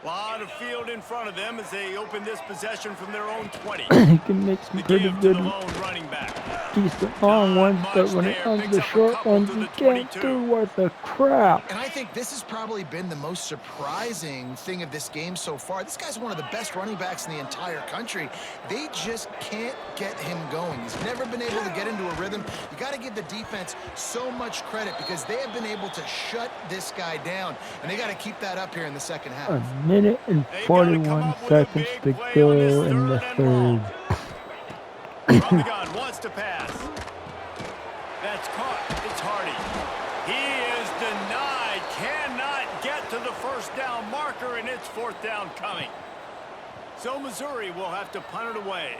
A lot of field in front of them as they open this possession from their own 20. He can make some The pretty give to the good, lone running back. decent long Not ones, but much when it there. comes Picks to up a short couple ones, to he the can't 22. do worth a crap. And I think this has probably been the most surprising thing of this game so far. This guy's one of the best running backs in the entire country. They just can't get him going. He's never been able to get into a rhythm. You got to give the defense so much credit because they have been able to shut this guy down, and they got to keep that up here in the second half. A minute and They gotta come 41 up with a seconds big to play go on this in the third and long. third. From the gun, wants to pass. That's caught. It's Hardy. He is denied. Cannot get to the first down marker, and it's fourth down coming. So Missouri will have to punt it away.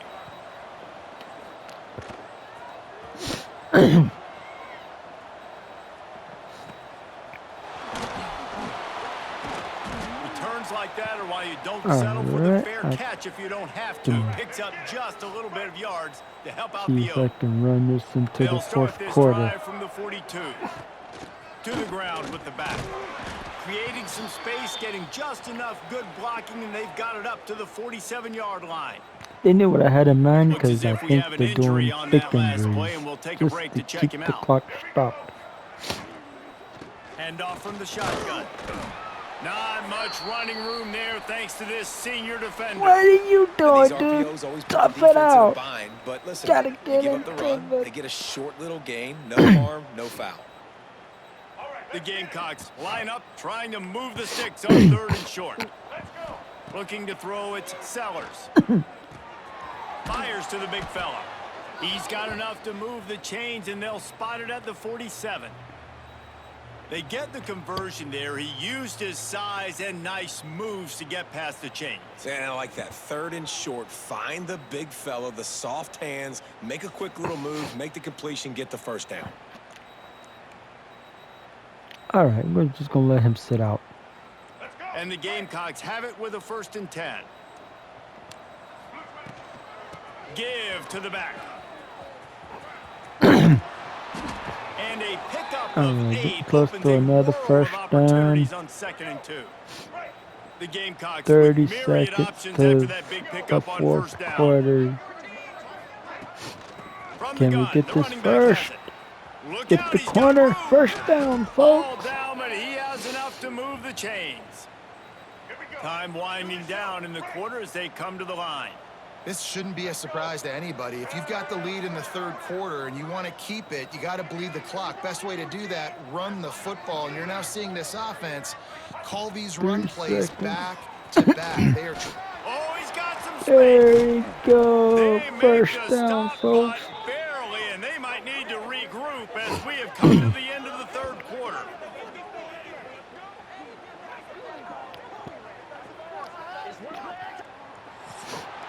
Returns like that are why you don't settle for the Alright, fair I catch if you don't have to. Picks up just a little bit of yards to help out see the if O. I can run this into the They'll start fourth this quarter. drive from the 42. To the ground with the back. Creating some space, getting just enough good blocking, and they've got it up to the 47-yard line. They knew what I had in mind Looks as because I if we think have an they're injury doing on thick that last play, injuries and we'll take a just break to to check keep him the out. clock stopped. Hand off from the shotgun. Not much running room there thanks to this senior defender. What are you These doing, RPOs dude? always put Tough the it defense in a out. bind, but listen, Gotta they get give up the into run, the- they get a short little gain, no harm, no foul. The Gamecocks line up, trying to move the sticks on third and short. Looking to throw, it's Sellers. Fires to the big fella. He's got enough to move the chains, and they'll spot it at the 47. They get the conversion there. He used his size and nice moves to get past the chains. And I like that. Third and short, find the big fella, the soft hands, make a quick little move, make the completion, get the first down. Alright, we're just gonna let him sit out. And the Gamecocks have it with a 1st and 10. Give to the back. And a pickup of 8 close opens to a another world first of opportunities down. on 2nd and 2. The Gamecocks 30 with myriad seconds options to after that big the pickup on 4th 1st down. quarter. From Can the we gun, get the this running back has first? it. Look Get out, the he's gotta corner. move. First down, Ball folks. down, but he has enough to move the chains. Time winding down in the quarter as they come to the line. This shouldn't be a surprise to anybody. If you've got the lead in the 3rd quarter and you want to keep it, you got to bleed the clock. Best way to do that, run the football. And you're now seeing this offense call these run 3 plays seconds. back to back. They are Oh, he's got some There space. we go. They make First the down, stop, folks. but barely, and they might need to regroup as we have come to the end of the 3rd quarter.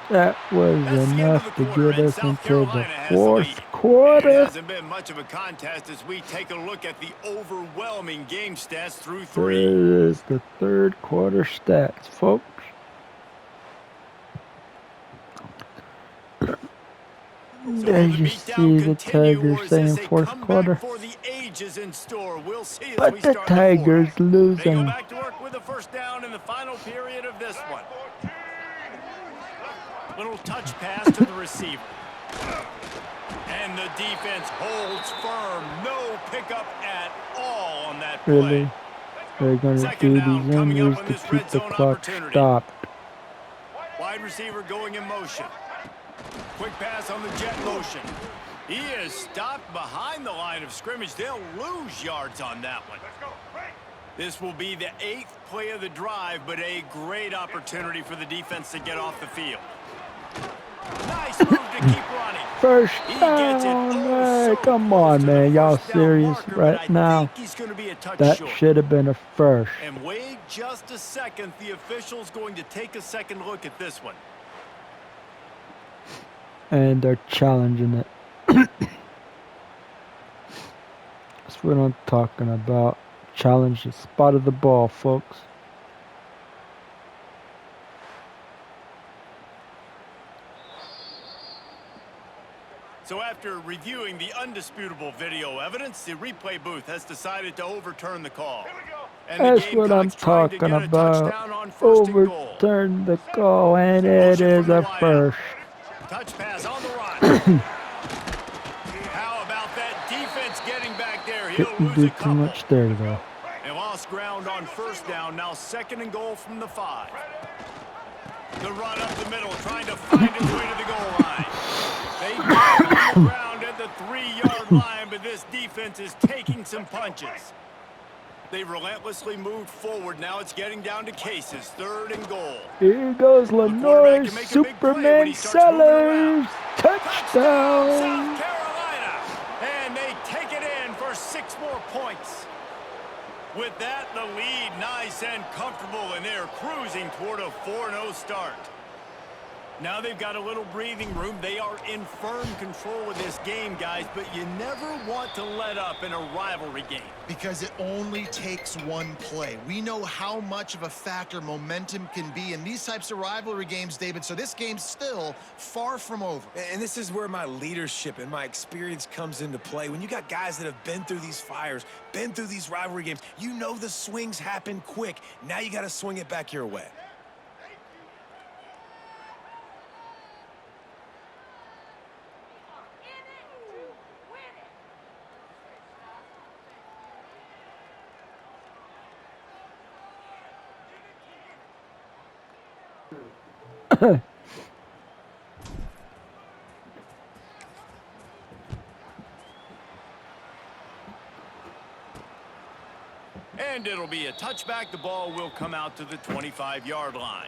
That was That's the end of enough the to quarter, get and us South into Carolina the has the 4th lead. It quarter. hasn't been much of a contest as we take a look at the overwhelming game stats through 3. There is the 3rd quarter stats, folks. So There will the you beatdown see the continue, or Tigers is saying this a 4th comeback quarter. for the ages in store? We'll see as But we the start Tigers the 4th. They go losing. back to work with a 1st down in the final period of this one. Little touch pass to the receiver. And the defense holds firm. No pickup at all on that play. Really? They're going to 2nd do down these coming up injuries on to this keep red the zone clock opportunity. stopped. Wide receiver going in motion. Quick pass on the jet motion. He is stopped behind the line of scrimmage. They'll lose yards on that one. This will be the 8th play of the drive, but a great opportunity for the defense to get off the field. Nice move to keep running. First He gets it down. oh so Come close on, to the man. Y'all 1st down serious marker, but right I now? think he's going to be a touch That short. should have been a first. And wait just a second. The official's going to take a second look at this one. And they're challenging it. That's what I'm talking about. Challenge the spot of the ball, folks. So after reviewing the undisputable video evidence, the replay booth has decided to overturn the call. And the That's what I'm Gamecocks trying to talking get a about. touchdown on 1st and goal. Overturn the call, and it Motion is from the a wide first. out. Touch pass on the run. How about that defense getting back there? He'll Didn't lose do a too couple. much there, though. They lost ground on 1st down. Now 2nd and goal from the 5. The run up the middle, trying to find his way to the goal line. They get on the ground at the 3-yard line, but this defense is taking some punches. They relentlessly moved forward. Now it's getting down to cases. 3rd and goal. Here goes Lenore, can make a big play when Superman he starts moving around. Sellers. Touchdown, Touchdown. South Carolina! And they take it in for 6 more points. With that, the lead nice and comfortable, and they're cruising toward a 4-0 start. Now they've got a little breathing room. They are in firm control of this game, guys, but you never want to let up in a rivalry game. because it only takes one play. We know how much of a factor momentum can be in these types of rivalry games, David, so this game's still far from over. And this is where my leadership and my experience comes into play. When you got guys that have been through these fires, been through these rivalry games, you know the swings happen quick. Now you got to swing it back your way. And it'll be a touchback. The ball will come out to the 25-yard line.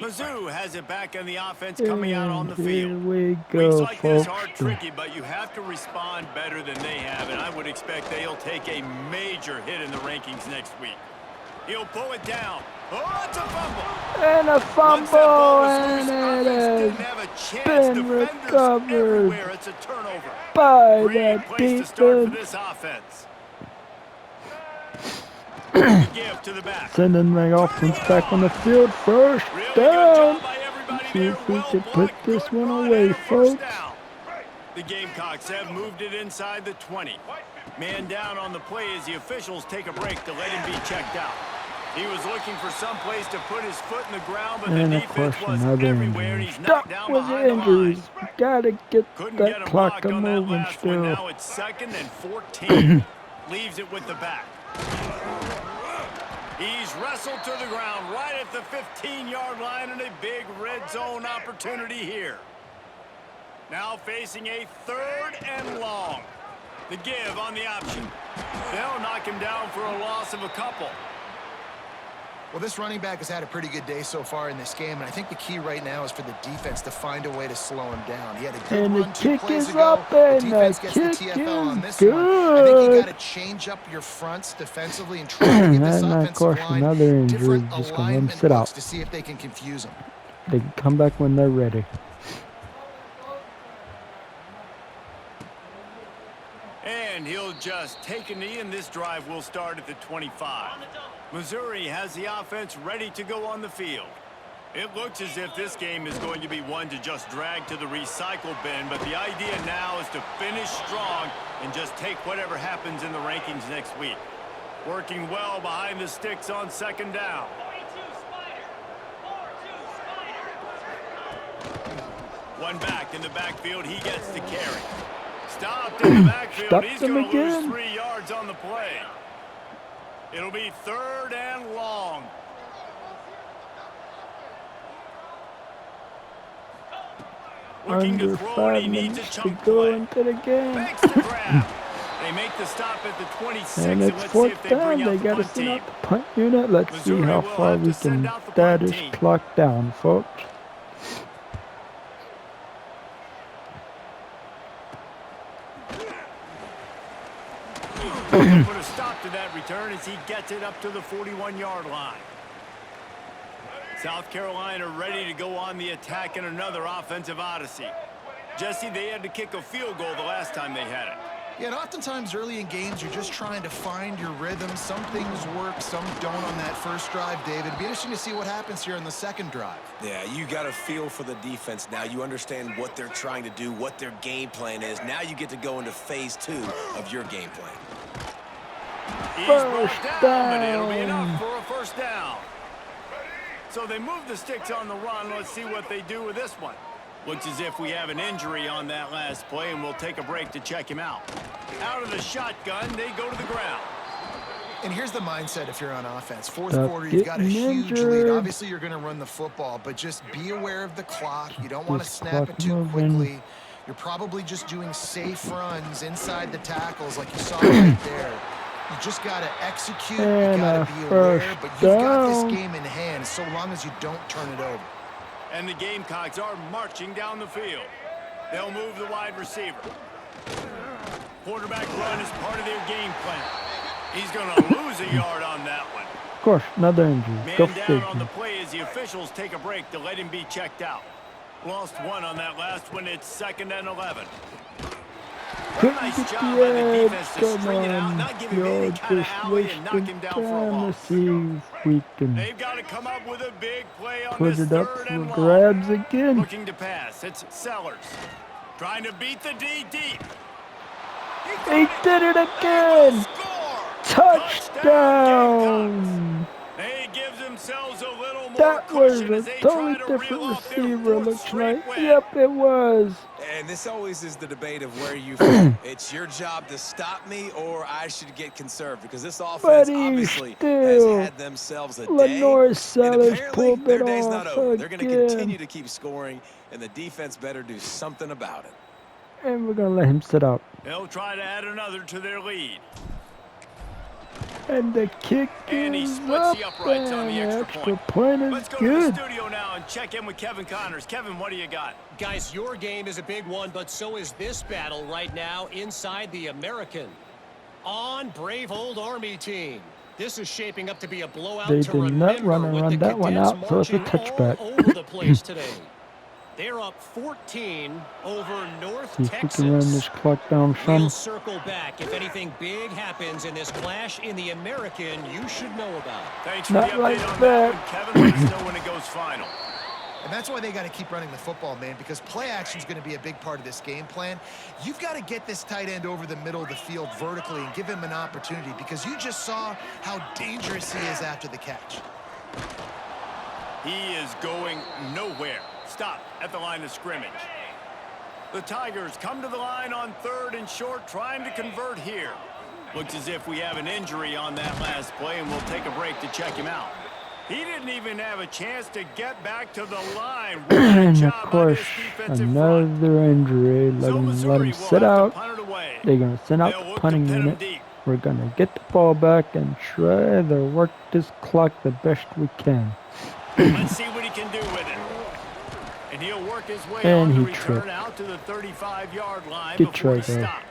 Mizzou has it back in the offense coming out on the Here field. we Weeks go, like this folks. are tricky, but you have to respond better than they have, and I would expect they'll take a major hit in the rankings next week. He'll pull it down. Oh, it's a fumble. And a Once that ball fumble, was loose, and offense it didn't has have a chance. been Defenders recovered everywhere. It's a turnover. by Great the place to start for defense. this offense. The give to the back. Sending the offense back on the field. First Really good down. job by everybody See there. if we Well can put blocked. this Good one run away, and a first folks. down. The Gamecocks have moved it inside the 20. Man down on the play as the officials take a break to let him be checked out. He was looking for some place to put his foot in the ground, but And the of course, defense was another everywhere, and injury. he's knocked Stop down with the behind the line. injuries. We gotta get Couldn't that get him clock blocked a on that moving last one. still. Now it's 2nd and 14. Leaves it with the back. He's wrestled to the ground right at the 15-yard line, and a big red zone opportunity here. Now facing a 3rd and long. The give on the option. They'll knock him down for a loss of a couple. Well, this running back has had a pretty good day so far in this game, and I think the key right now is for the defense to find a way to slow him down. He had a good And the run 2 kick plays is ago. up, The and defense the gets the kick TFL on is this one. I think you good. got to change up your fronts defensively and try to give this And of offensive course, line another injury. different Just gonna let him alignment sit out. looks to see if they can confuse him. They can come back when they're ready. And he'll just take a knee, and this drive will start at the 25. Missouri has the offense ready to go on the field. It looks as if this game is going to be one to just drag to the recycle bin, but the idea now is to finish strong and just take whatever happens in the rankings next week. Working well behind the sticks on 2nd down. One back in the backfield, he gets the carry. Stopped in the backfield. Stopped He's him going to lose again. 3 yards on the play. It'll be 3rd and long. Looking to Under throw, and 5 he needs a minutes to chunk go play. into the game. Makes the grab. They make the stop at the 26, And and it's let's see if 4th they down. bring They out the gotta punt send team. out the punt unit. Let's see Missouri how will far have we to send can out the stat punt this team. clock down, folks. They'll put a stop to that return as he gets it up to the 41-yard line. South Carolina ready to go on the attack in another offensive odyssey. Jesse, they had to kick a field goal the last time they had it. Yeah, and oftentimes early in games, you're just trying to find your rhythm. Some things work, some don't on that first drive, David. It'd be interesting to see what happens here on the 2nd drive. Yeah, you got a feel for the defense now. You understand what they're trying to do, what their game plan is. Now you get to go into phase 2 of your game plan. He's First brought down, but it'll be down. enough for a first down. So they move the sticks on the run. Let's see what they do with this one. Looks as if we have an injury on that last play, and we'll take a break to check him out. Out of the shotgun, they go to the ground. And here's the mindset if you're on offense. 4th Stop quarter, you've got a getting huge lead. injured. Obviously, you're going to run the football, but just be aware of the clock. You don't want to This snap clock it too moving. quickly. You're probably just doing safe runs inside the tackles like you saw right there. You just got to execute. And You got a to be aware, first but you've got this down. game in hand so long as you don't turn it over. And the Gamecocks are marching down the field. They'll move the wide receiver. Quarterback run is part of their game plan. He's going to lose a yard on that one. Of course, another injury. Go Man down figure. on the play as the officials take a break to let him be checked out. Lost 1 on that last one. It's 2nd and 11. Couldn't Nice get job the by the edge. defense to Come string it out, on. not give him any You're kind of just alley and knock him wasting down for a time to loss. see if we can They've got to come up with a big play on put this it up 3rd for and long. grabs again. Looking to pass. It's Sellers. Trying to beat the D deep. He did it again. Score! Touchdown. They give themselves a little more That was cushion a as they totally try to reel different off their receiver, 4th looks straight like. win. Yep, it was. And this always is the debate of where you fall. It's your job to stop me, or I should get conserved, because this offense But he obviously has still- had themselves a day. Lenore And Sellers apparently, pulled their it day's not off over. They're going to again. continue to keep scoring, and the defense better do something about it. And we're going to let him sit out. They'll try to add another to their lead. And the kick And he is splits up, the uprights on the and extra point. point is Let's go to good. the studio now and check in with Kevin Connors. Kevin, what do you got? Guys, your game is a big one, but so is this battle right now inside the American. On Brave Old Army team. This is shaping up to be a blowout They to did not remember run and with run the that one Cadets out, so it's a marching touchback. all over the place today. They're up 14 over North See if we can run this Texas. clock down We'll some. circle back if anything big happens in this clash in the American you should know about. Thanks for the Not update like on that. that one, Kevin. Let us know when it goes final. And that's why they got to keep running the football, man, because play action is going to be a big part of this game plan. You've got to get this tight end over the middle of the field vertically and give him an opportunity, because you just saw how dangerous he is after the catch. He is going nowhere. Stop at the line of scrimmage. The Tigers come to the line on 3rd and short, trying to convert here. Looks as if we have an injury on that last play, and we'll take a break to check him out. He didn't even have a chance to get back to the line. What a And of job by course, this defensive front. another injury. Let So him Missouri will sit have out. to punt it away. They're going to send out They'll the look to punting pin him unit. deep. We're going to get the ball back and try to work this clock the best we can. Let's see what he can do with it. And he'll work his way And on the he return tripped. out to the 35-yard line Good before try, he guy. stopped.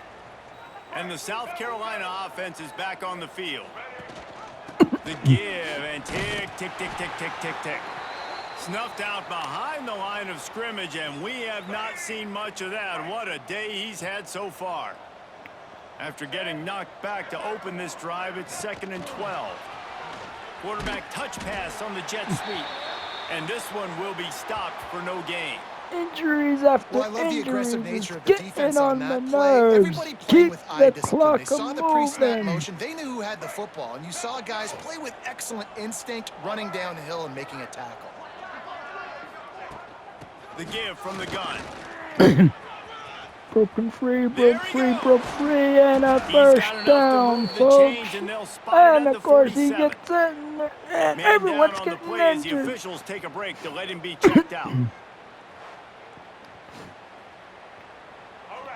And the South Carolina offense is back on the field. The give and tick, tick, tick, tick, tick, tick, tick. Snuffed out behind the line of scrimmage, and we have not seen much of that. What a day he's had so far. After getting knocked back to open this drive, it's 2nd and 12. Quarterback touch pass on the jet sweep. And this one will be stopped for no gain. Injuries after Well, I love the injuries. aggressive nature of the Getting defense on on the that play. nerves. Everybody playing Keep with eye the discipline. clock They saw the pre-snap moving. motion. They knew who had the football, and you saw guys play with excellent instinct, running downhill and making a tackle. The give from the gun. Broken free, There broke he free, goes. broke free, and a He's first got enough to down, move the folks. chains, and they'll spot it And at of the course, he 47. gets in, and Man everyone's down on the getting play as the injured. officials take a break to let him be checked out.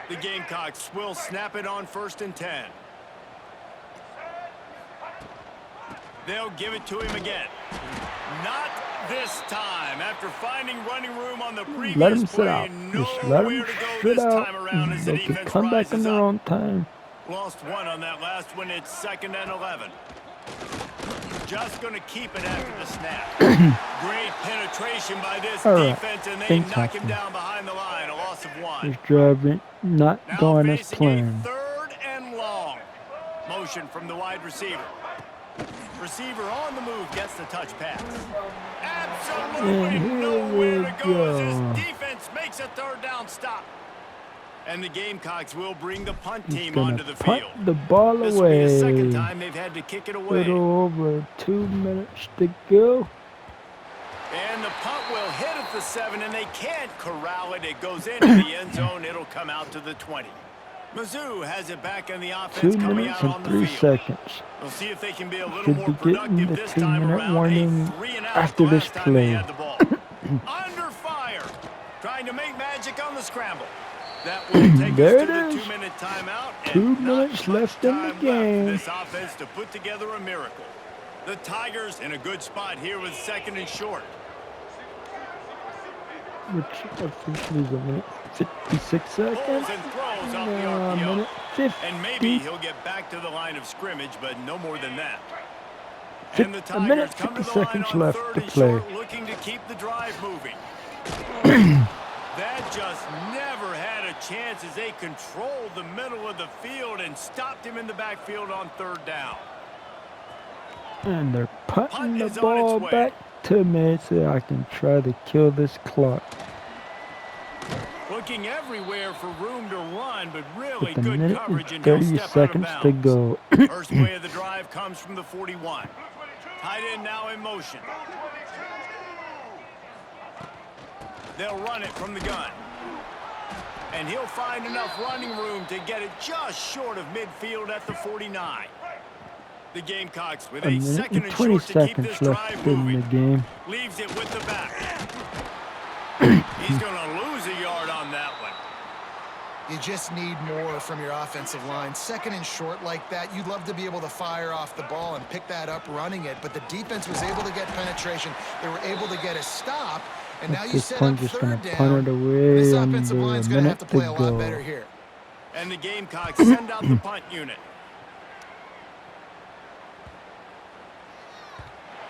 The Gamecocks will snap it on 1st and 10. They'll give it to him again. Not this time. After finding running room on the previous Let him sit play, out. Just let nowhere him to go sit this out. time around as the They can defense come back in rises their up. own time. Lost one on that last one. It's 2nd and 11. Just going to keep it after the snap. Great penetration by this All right. defense, and they Things knock him happen. down behind the line. A loss of 1. This drive ain't not Now going as facing a planned. 3rd and long. Motion from the wide receiver. Receiver on the move gets the touch pass. Absolutely And here nowhere we to go as go. this defense makes a 3rd down stop. And the Gamecocks will bring the punt He's team gonna onto the punt field. the ball This will be the second away. time they've had to kick it away. Little over 2 minutes to go. And the punt will hit at the 7, and they can't corral it. It goes into the end zone. It'll come out to the 20. Mizzou has it back in the 2 offense coming minutes out and on the 3 field. seconds. We'll see if they can be a little Should more be getting productive the this 2 time minute around. warning A 3 and out after the this last time they play. had the ball. Under fire. Trying to make magic on the scramble. That will take There us it to the is. 2-minute timeout. And 2 not minutes much left in the time game. Left for this offense to put together a miracle. The Tigers in a good spot here with 2nd and short. Which I think is a minute 56 seconds. Pulls and throws off the A RPO. minute 50. And maybe he'll get back to the line of scrimmage, but no more than that. Fif- And the a minute, Tigers come to 50 the line seconds on left 3rd to and play. short, looking to keep the drive moving. That just never had a chance as they controlled the middle of the field and stopped him in the backfield on 3rd down. And they're punting Punt the is on its ball way. back to me so I can try to kill this clock. Looking everywhere for room to run, but really With a good minute coverage, and and he'll 30 step out of seconds to bounds. go. First play of the drive comes from the 41. Tight end now in motion. They'll run it from the gun. And he'll find enough running room to get it just short of midfield at the 49. The Gamecocks with A a minute 2nd and and 20 short to keep this seconds left drive in the moving. game. Leaves it with the back. He's going to lose a yard on that one. You just need more from your offensive line. 2nd and short like that, you'd love to be able to fire off the ball and pick that up running it, but the defense was able to get penetration. They were able to get a stop, and now At you this set point, up just going 3rd to down. punt it away This under offensive a line's going to have minute to play a to lot better go. here. And the Gamecocks send out the punt unit.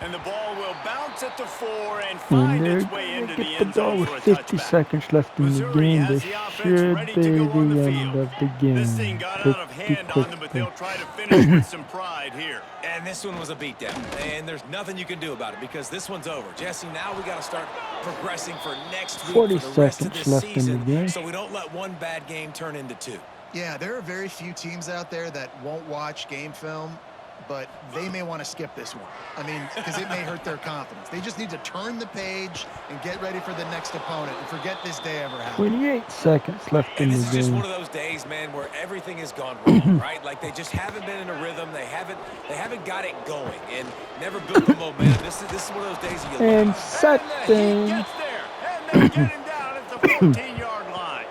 And the ball will bounce at the 4 and And find they're its way gonna into the get the end ball zone with for a 50 touchback. seconds left in the Missouri game. has This the offense should ready be to go on the the end field. of the This thing game. got out of Pretty hand on them, but quickly. they'll try to finish with some pride here. And this one was a beatdown, and there's nothing you can do about it because this one's over. Jesse, now we got to start progressing for next week 40 for the rest of seconds this left in the season, game. so we don't let one bad game turn into 2. Yeah, there are very few teams out there that won't watch game film, but they may want to skip this one. I mean, because it may hurt their confidence. They just need to turn the page and get ready for the next opponent and forget this day ever happened. 28 seconds left in And the this is just one game. of those days, man, where everything has gone wrong, right? Like they just haven't been in a rhythm. They haven't got it going and never built the momentum. This is one of those days you And And the Heat second, gets there, and they get him down at the 14-yard line.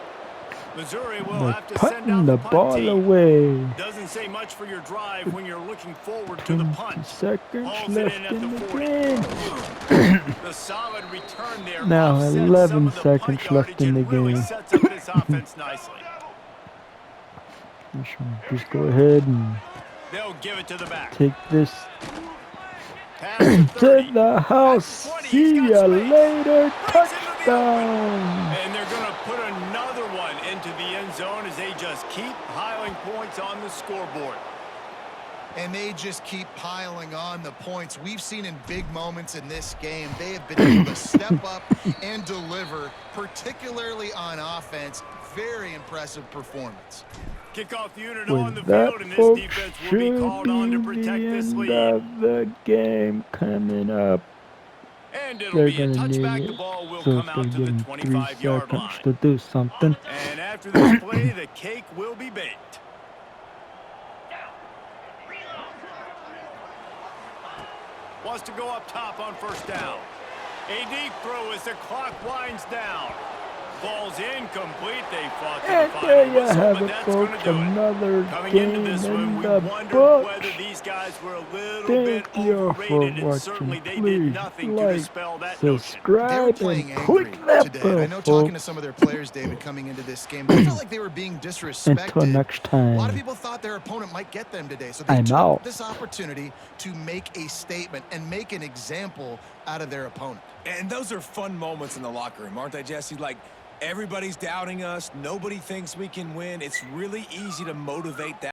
Missouri will they're have to send putting out the the punt ball team. away. Doesn't say much for your drive when you're looking forward to the 20 punt. seconds Hauls it left in at in the the 40. game. The solid return there Now offsets 11 some of the seconds punt left yardage in the and really game. sets up this offense nicely. We should just go ahead and They'll give it to the back. take this Pass to 30. to the house. At 20, See he's ya got space. later. Breaks into the opening. Touchdown. And they're going to put another one into the end zone as they just keep piling points on the scoreboard. And they just keep piling on the points. We've seen in big moments in this game, they have been able to step up and deliver, particularly on offense. Very impressive performance. Kickoff unit on the With that, field, and this folks, defense will should be be called on to the protect this end lead. of the game coming up. And it'll They're be a gonna need touchback. The it, ball will so come it's out gonna to give the them 3 25-yard seconds line. to do something. And after this play, the cake will be baked. Wants to go up top on first down. A deep throw as the clock winds down. Ball's incomplete. They fought to the And final there you whistle, have but it, that's going folks. to do it. Another Coming game into this one, in we the wondered books. whether these guys were a little Thank bit you for overrated, and certainly watching. they did Please nothing to like, dispel that notion. They were subscribe, playing and angry click that today. bell, And I know talking to folks. some of their players, David, coming into this game, they felt like they were being disrespected. Until next A lot of time, people thought their opponent might get them today, so they I'm took out. this opportunity to make a statement and make an example out of their opponent. And those are fun moments in the locker room, aren't they, Jesse? Like, everybody's doubting us. Nobody thinks we can win. It's really easy to motivate that.